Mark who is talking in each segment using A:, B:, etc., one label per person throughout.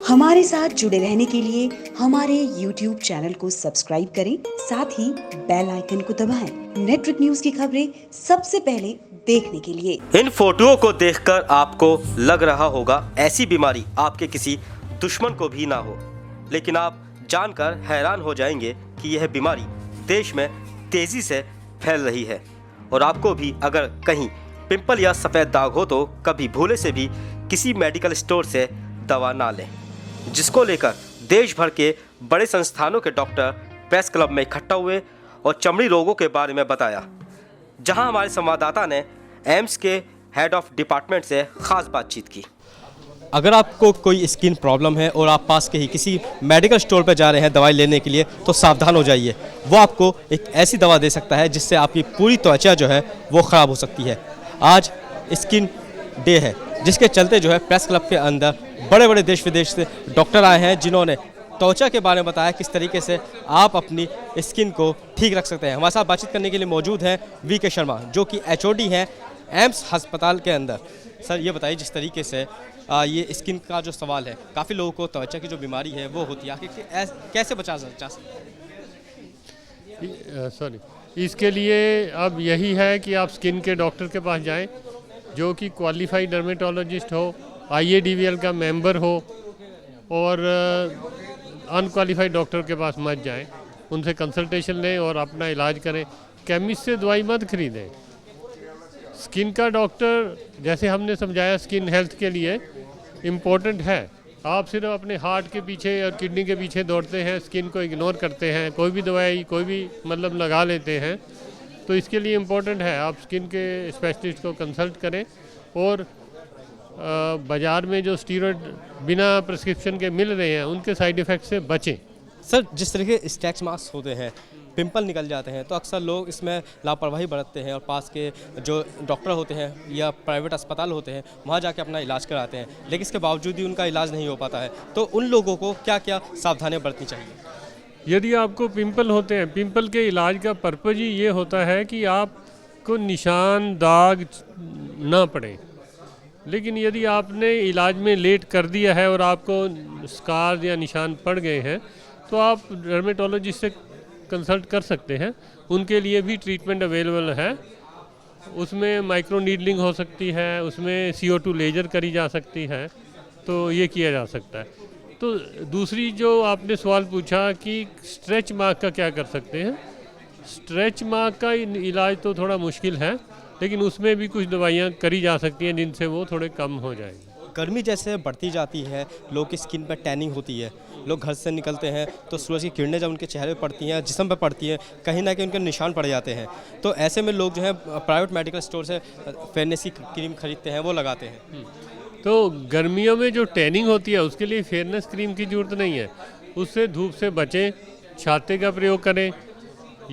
A: हमारे साथ जुड़े रहने के लिए हमारे YouTube चैनल को सब्सक्राइब करें, साथ ही बेल आइकन को दबाएं। नेटवर्क न्यूज की खबरें सबसे पहले देखने के लिए।
B: इन फोटोओं को देखकर आपको लग रहा होगा ऐसी बीमारी आपके किसी दुश्मन को भी ना हो, लेकिन आप जानकर हैरान हो जाएंगे कि यह बीमारी देश में तेजी से फैल रही है। और आपको भी अगर कहीं पिंपल या सफ़ेद दाग हो तो कभी भूले से भी किसी मेडिकल स्टोर से दवा ना लें, जिसको लेकर देश भर के बड़े संस्थानों के डॉक्टर प्रेस क्लब में इकट्ठा हुए और चमड़ी रोगों के बारे में बताया। जहां हमारे संवाददाता ने एम्स के हेड ऑफ डिपार्टमेंट से खास बातचीत की। अगर आपको कोई स्किन प्रॉब्लम है और आप पास के ही किसी मेडिकल स्टोर पर जा रहे हैं दवाई लेने के लिए, तो सावधान हो जाइए। वो आपको एक ऐसी दवा दे सकता है जिससे आपकी पूरी त्वचा जो है वो ख़राब हो सकती है। आज स्किन डे है, जिसके चलते जो है प्रेस क्लब के अंदर बड़े बड़े देश विदेश से डॉक्टर आए हैं, जिन्होंने त्वचा के बारे में बताया किस तरीके से आप अपनी स्किन को ठीक रख सकते हैं। हमारे साथ बातचीत करने के लिए मौजूद हैं वी.के. शर्मा, जो कि HOD हैं एम्स अस्पताल के अंदर। सर, ये बताइए, जिस तरीके से ये स्किन का जो सवाल है, काफ़ी लोगों को त्वचा की जो बीमारी है वो होती है, कैसे बचा सकते हैं?
C: सॉरी, इसके लिए अब यही है कि आप स्किन के डॉक्टर के पास जाएं, जो कि क्वालिफाइड डर्मेटोलॉजिस्ट हो, IADVL का मेंबर हो, और अनक्वालिफाइड डॉक्टर के पास मत जाएं। उनसे कंसल्टेशन लें और अपना इलाज करें। केमिस्ट से दवाई मत खरीदें। स्किन का डॉक्टर, जैसे हमने समझाया, स्किन हेल्थ के लिए इम्पोर्टेंट है। आप सिर्फ अपने हार्ट के पीछे और किडनी के पीछे दौड़ते हैं, स्किन को इग्नोर करते हैं, कोई भी दवाई कोई भी लगा लेते हैं। तो इसके लिए इम्पोर्टेंट है आप स्किन के स्पेशलिस्ट को कंसल्ट करें और बाज़ार में जो स्टीरॉयड बिना प्रिस्क्रिप्शन के मिल रहे हैं उनके साइड इफ़ेक्ट से बचें।
B: सर, जिस तरह के स्टैच मार्क्स होते हैं, पिंपल निकल जाते हैं, तो अक्सर लोग इसमें लापरवाही बरतते हैं और पास के जो डॉक्टर होते हैं या प्राइवेट अस्पताल होते हैं वहाँ जाके अपना इलाज कराते हैं, लेकिन इसके बावजूद भी उनका इलाज नहीं हो पाता है। तो उन लोगों को क्या क्या सावधानियाँ बरतनी चाहिए?
C: यदि आपको पिंपल होते हैं, पिंपल के इलाज का पर्पज़ ही ये होता है कि आपको निशान दाग ना पड़े। लेकिन यदि आपने इलाज में लेट कर दिया है और आपको स्कार या निशान पड़ गए हैं, तो आप डर्मेटोलॉजिस्ट से कंसल्ट कर सकते हैं। उनके लिए भी ट्रीटमेंट अवेलेबल है। उसमें माइक्रो नीडलिंग हो सकती है, उसमें CO2 लेजर करी जा सकती है, तो ये किया जा सकता है। तो दूसरी जो आपने सवाल पूछा कि स्ट्रेच मार्क का क्या कर सकते हैं, स्ट्रेच मार्क का इलाज तो थोड़ा मुश्किल है, लेकिन उसमें भी कुछ दवाइयाँ करी जा सकती हैं जिनसे वो थोड़े कम हो जाएंगे।
B: गर्मी जैसे बढ़ती जाती है, लोगों की स्किन पर टैनिंग होती है, लोग घर से निकलते हैं तो सूरज की किरणें जब उनके चेहरे पर पड़ती हैं, जिस्म पर पड़ती हैं, कहीं ना कहीं उनके निशान पड़ जाते हैं। तो ऐसे में लोग जो है प्राइवेट मेडिकल स्टोर से फेयरनेस की क्रीम खरीदते हैं, वो लगाते हैं।
C: तो गर्मियों में जो टैनिंग होती है उसके लिए फेयरनेस क्रीम की ज़रूरत नहीं है। उससे धूप से बचें, छाते का प्रयोग करें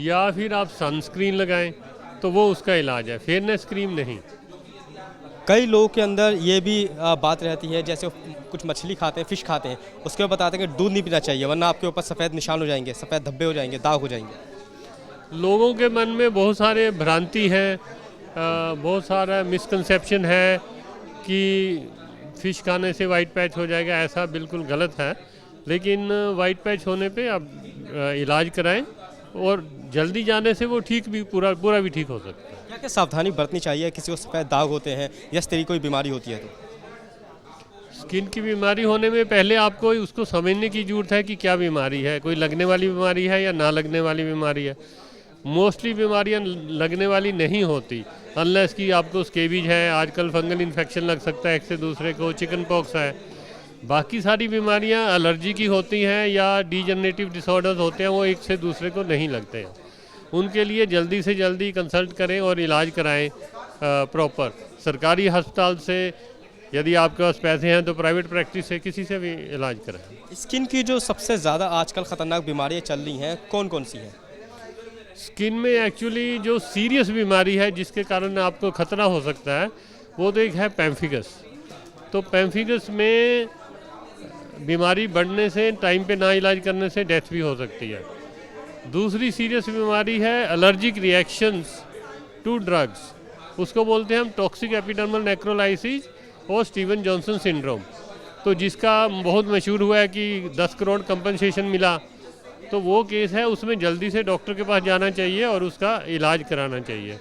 C: या फिर आप सनस्क्रीन लगाएं, तो वो उसका इलाज है, फेयरनेस क्रीम नहीं।
B: कई लोगों के अंदर ये भी बात रहती है, जैसे कुछ मछली खाते हैं, फ़िश खाते हैं, उसके बाद बताते हैं कि दूध नहीं पीना चाहिए वरना आपके ऊपर सफ़ेद निशान हो जाएंगे, सफ़ेद धब्बे हो जाएंगे, दाग हो जाएंगे।
C: लोगों के मन में बहुत सारे भ्रांति है, बहुत सारा मिसकंसेप्शन है कि फ़िश खाने से वाइट पैच हो जाएगा। ऐसा बिल्कुल गलत है। लेकिन वाइट पैच होने पे आप इलाज कराएं और जल्दी जाने से वो ठीक भी पूरा भी ठीक हो सकता है।
B: क्या क्या सावधानी बरतनी चाहिए किसी को सफ़ेद दाग होते हैं या इस तरह कोई बीमारी होती है? तो
C: स्किन की बीमारी होने में पहले आपको उसको समझने की ज़रूरत है कि क्या बीमारी है, कोई लगने वाली बीमारी है या ना लगने वाली बीमारी है। मोस्टली बीमारियां लगने वाली नहीं होती, अनलेस कि आपको स्केबीज है, आजकल फंगल इन्फेक्शन लग सकता है एक से दूसरे को, चिकन पॉक्स है। बाकी सारी बीमारियां एलर्जी की होती हैं या डीजनरेटिव डिसऑर्डर्स होते हैं, वो एक से दूसरे को नहीं लगते हैं। उनके लिए जल्दी से जल्दी कंसल्ट करें और इलाज कराएं प्रॉपर। सरकारी अस्पताल से, यदि आपके पास पैसे हैं तो प्राइवेट प्रैक्टिस से किसी से भी इलाज कराएं।
B: स्किन की जो सबसे ज़्यादा आजकल ख़तरनाक बीमारियाँ चल रही हैं, कौन कौन सी हैं?
C: स्किन में एक्चुअली जो सीरियस बीमारी है जिसके कारण आपको खतरा हो सकता है, वो तो एक है पेम्फिगस। तो पेम्फिगस में बीमारी बढ़ने से, टाइम पे ना इलाज करने से डेथ भी हो सकती है। दूसरी सीरियस बीमारी है एलर्जिक रिएक्शंस टू ड्रग्स, उसको बोलते हैं हम टॉक्सिक एपिडर्मल नेक्रोलाइसिस और स्टीवन जॉनसन सिंड्रोम। तो जिसका बहुत मशहूर हुआ है कि 10 करोड़ कंपनसेशन मिला, तो वो केस है, उसमें जल्दी से डॉक्टर के पास जाना चाहिए और उसका इलाज कराना चाहिए।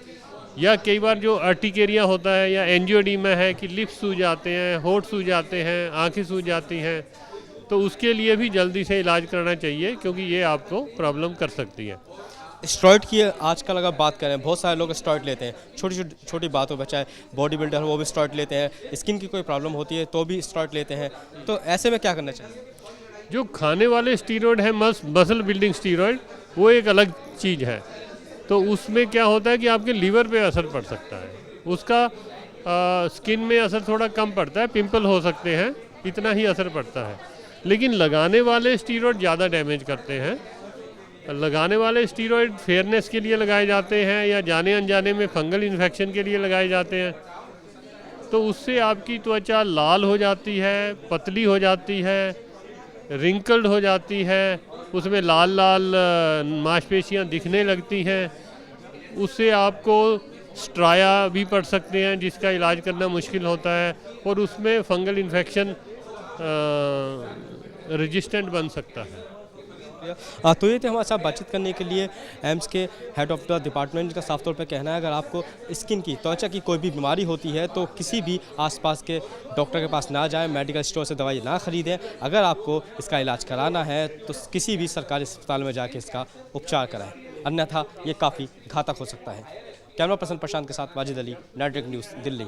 C: या कई बार जो अर्टिकेरिया होता है या एंजियोडीमा है कि लिप्स सूज जाते हैं, होंठ सूज जाते हैं, आंखें सूज जाती हैं, तो उसके लिए भी जल्दी से इलाज कराना चाहिए, क्योंकि ये आपको प्रॉब्लम कर सकती है।
B: स्टेरॉइड की आजकल अगर बात करें, बहुत सारे लोग स्टेरॉइड लेते हैं, छोटी बातों पर, चाहे बॉडी बिल्डर हो वो भी स्टेरॉइड लेते हैं, स्किन की कोई प्रॉब्लम होती है तो भी स्टेरॉइड लेते हैं, तो ऐसे में क्या करना चाहिए?
C: जो खाने वाले स्टीरॉयड है, मसल बिल्डिंग स्टीरॉयड, वो एक अलग चीज़ है। तो उसमें क्या होता है कि आपके लीवर पे असर पड़ सकता है, उसका स्किन में असर थोड़ा कम पड़ता है, पिंपल हो सकते हैं, इतना ही असर पड़ता है। लेकिन लगाने वाले स्टीरॉयड ज़्यादा डैमेज करते हैं। लगाने वाले स्टीरॉयड फेयरनेस के लिए लगाए जाते हैं या जाने अनजाने में फंगल इन्फेक्शन के लिए लगाए जाते हैं। तो उससे आपकी त्वचा लाल हो जाती है, पतली हो जाती है, रिंकल्ड हो जाती है, उसमें लाल लाल मांसपेशियां दिखने लगती हैं। उससे आपको स्ट्राया भी पड़ सकते हैं, जिसका इलाज करना मुश्किल होता है, और उसमें फंगल इन्फेक्शन रेजिस्टेंट बन सकता है।
B: तो ये थे हमारे साथ बातचीत करने के लिए एम्स के हेड ऑफ द डिपार्टमेंट का साफ तौर पे कहना है, अगर आपको स्किन की, त्वचा की कोई भी बीमारी होती है तो किसी भी आसपास के डॉक्टर के पास ना जाएं, मेडिकल स्टोर से दवाई ना खरीदें। अगर आपको इसका इलाज कराना है तो किसी भी सरकारी अस्पताल में जाके इसका उपचार कराएं, अन्यथा ये काफ़ी घातक हो सकता है। कैमरा पर्सन प्रशांत के साथ वाजिद अली, नेटवर्क न्यूज़, दिल्ली।